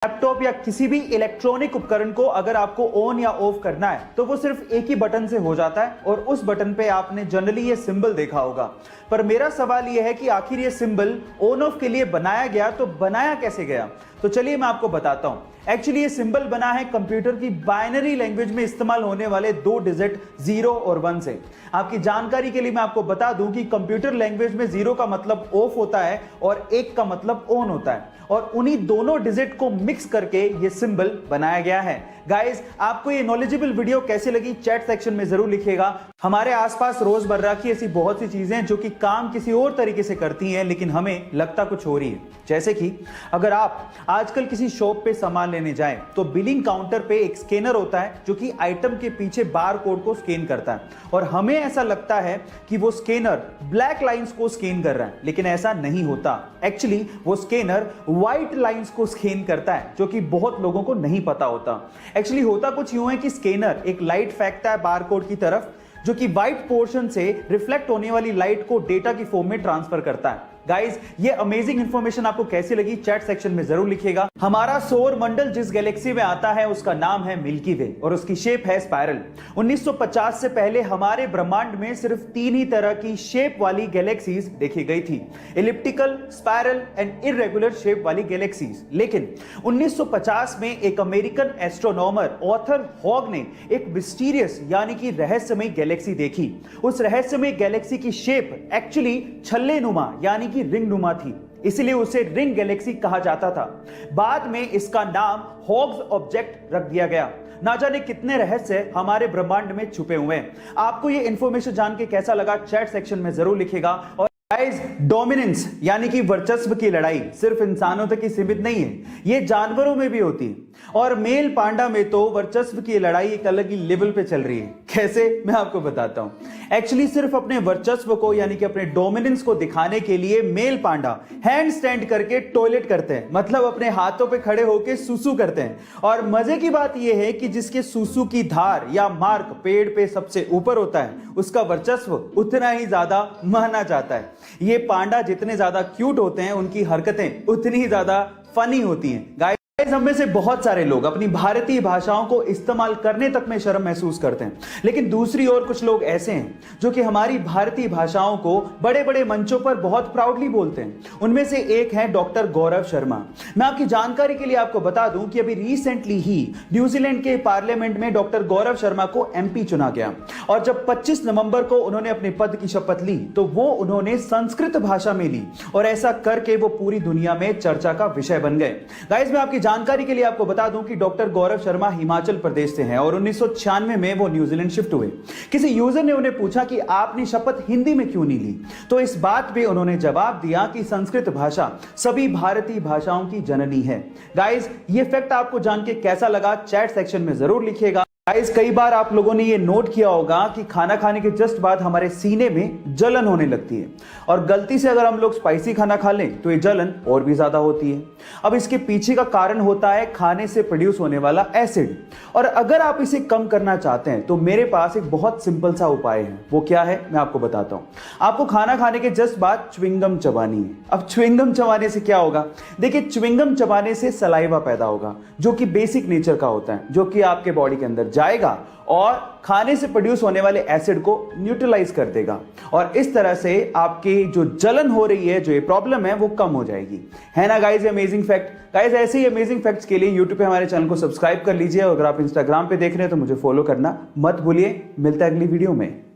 Laptop या किसी भी इलेक्ट्रॉनिक उपकरण को अगर आपको ऑन या ऑफ करना है तो वो सिर्फ एक ही बटन से हो जाता है और उस बटन पे आपने जनरली ये सिंबल देखा होगा। पर मेरा सवाल ये है कि आखिर ये सिंबल ऑन ऑफ के लिए बनाया गया तो बनाया कैसे गया? तो चलिए मैं आपको बताता हूं। एक्चुअली ये सिंबल बना है कंप्यूटर की बाइनरी लैंग्वेज में इस्तेमाल होने वाले दो डिजिट 0 और 1 से। आपकी जानकारी के लिए मैं आपको बता दूं कि कंप्यूटर लैंग्वेज में 0 का मतलब ऑफ होता है और 1 का मतलब ऑन होता है और उन्हीं दोनों डिजिट को मिक्स करके ये सिंबल बनाया गया है। गाइस, आपको ये नॉलेजेबल वीडियो कैसे लगी चैट सेक्शन में जरूर लिखिएगा। हमारे आसपास रोजमर्रा की ऐसी बहुत सी चीजें जो कि काम किसी और तरीके से करती हैं लेकिन हमें लगता कुछ हो रही है। जैसे कि अगर आप आजकल किसी शॉप पे सामान लेने जाएं तो बिलिंग काउंटर पे एक स्कैनर होता है जो कि आइटम के पीछे बार कोड को स्कैन करता है और हमें ऐसा लगता है कि वो स्कैनर ब्लैक लाइंस को स्कैन कर रहा है, लेकिन ऐसा नहीं होता। एक्चुअली वो स्कैनर व्हाइट लाइंस को स्कैन करता है जो कि बहुत लोगों को नहीं पता होता। एक्चुअली होता कुछ यूं है कि स्कैनर एक लाइट फेंकता है बार कोड की तरफ जो कि व्हाइट पोर्शन से रिफ्लेक्ट होने वाली लाइट को डेटा की फॉर्म में ट्रांसफर करता है। गाइस, ये अमेजिंग इंफॉर्मेशन आपको कैसी लगी चैट सेक्शन में जरूर लिखिएगा। हमारा सौर मंडल जिस गैलेक्सी में आता है उसका नाम है मिल्की वे और उसकी शेप है स्पाइरल। 1950 से पहले हमारे ब्रह्मांड में सिर्फ 3 ही तरह की शेप वाली गैलेक्सीज देखी गई थी, elliptical, spiral and irregular shape वाली गैलेक्सीज। लेकिन 1950 में एक अमेरिकन एस्ट्रोनॉमर ऑथर हॉग ने एक मिस्टीरियस यानी कि रहस्यमय गैलेक्सी देखी। उस रहस्यमय गैलेक्सी की शेप एक्चुअली छल्लेनुमा यानी कि रिंग नुमा थी, इसलिए उसे रिंग गैलेक्सी कहा जाता था। बाद में इसका नाम हॉग्स ऑब्जेक्ट रख दिया गया। ना जाने कितने रहस्य हमारे ब्रह्मांड में छुपे हुए हैं। आपको ये इंफॉर्मेशन जान के कैसा लगा चैट सेक्शन में जरूर लिखिएगा। और गाइस, डोमिनेंस यानी कि वर्चस्व की लड़ाई सिर्फ इंसानों तक ही सीमित नहीं है, ये जानवरों में भी होती है और मेल पांडा में तो वर्चस्व की लड़ाई एक अलग ही लेवल पे चल रही है। कैसे, मैं आपको बताता हूं। एक्चुअली सिर्फ अपने वर्चस्व को यानी कि अपने डोमिनेंस को दिखाने के लिए मेल पांडा हैंड स्टैंड करके टॉयलेट करते हैं, मतलब अपने हाथों पे खड़े होकर सुसु करते हैं। और मजे की बात यह है कि जिसके सुसु की धार या मार्क पेड़ पे सबसे ऊपर होता है उसका वर्चस्व उतना ही ज्यादा माना जाता है। ये पांडा जितने ज्यादा क्यूट होते हैं उनकी हरकतें उतनी ही ज्यादा फनी होती हैं। गाइस, हम में से बहुत सारे लोग अपनी भारतीय भाषाओं को इस्तेमाल करने तक में शर्म महसूस करते हैं, लेकिन दूसरी ओर कुछ लोग ऐसे हैं जो कि हमारी भारतीय भाषाओं को बड़े बड़े मंचों पर बहुत प्राउडली बोलते हैं। उनमें से एक है डॉक्टर गौरव शर्मा। मैं आपकी जानकारी के लिए आपको बता दूं कि अभी रिसेंटली ही न्यूजीलैंड के पार्लियामेंट में डॉक्टर गौरव शर्मा को MP चुना गया और जब 25 नवंबर को उन्होंने अपने पद की शपथ ली तो वो उन्होंने संस्कृत भाषा में ली और ऐसा करके वो पूरी दुनिया में चर्चा का विषय बन गए। गाइस, मैं आपकी जानकारी के लिए आपको बता दूं कि डॉक्टर गौरव शर्मा हिमाचल प्रदेश से हैं और 1996 में वो न्यूजीलैंड शिफ्ट हुए। किसी यूजर ने उन्हें पूछा कि आपने शपथ हिंदी में क्यों नहीं ली, तो इस बात पे उन्होंने जवाब दिया कि संस्कृत भाषा सभी भारतीय भाषाओं की जननी है। गाइस, ये फैक्ट आपको जान के कैसा लगा चैट सेक्शन में जरूर लिखिएगा। गाइस, कई बार आप लोगों ने ये नोट किया होगा कि खाना खाने के जस्ट बाद हमारे सीने में जलन होने लगती है और गलती से अगर हम लोग स्पाइसी खाना खा लें तो ये जलन और भी ज्यादा होती है। अब इसके पीछे का कारण होता है खाने से प्रोड्यूस होने वाला एसिड, और अगर आप इसे कम करना चाहते हैं तो मेरे पास एक बहुत सिंपल सा उपाय है। वो क्या है, मैं आपको बताता हूं। आपको खाना खाने के जस्ट बाद च्युइंगम चबानी है। अब च्युइंगम चबाने से क्या होगा? देखिए, च्युइंगम चबाने से सलाइवा पैदा होगा जो कि बेसिक नेचर का होता है, जो कि आपके बॉडी के अंदर जाएगा और खाने से प्रोड्यूस होने वाले एसिड को न्यूट्रलाइज कर देगा और इस तरह से आपकी जो जलन हो रही है, जो ये प्रॉब्लम है, वो कम हो जाएगी। है ना गाइस, अमेजिंग फैक्ट। गाइस, ऐसे ही अमेजिंग फैक्ट्स के लिए YouTube पे हमारे चैनल को सब्सक्राइब कर लीजिए और अगर आप Instagram पे देख रहे हैं तो मुझे फॉलो करना मत भूलिए। मिलता है अगली वीडियो में।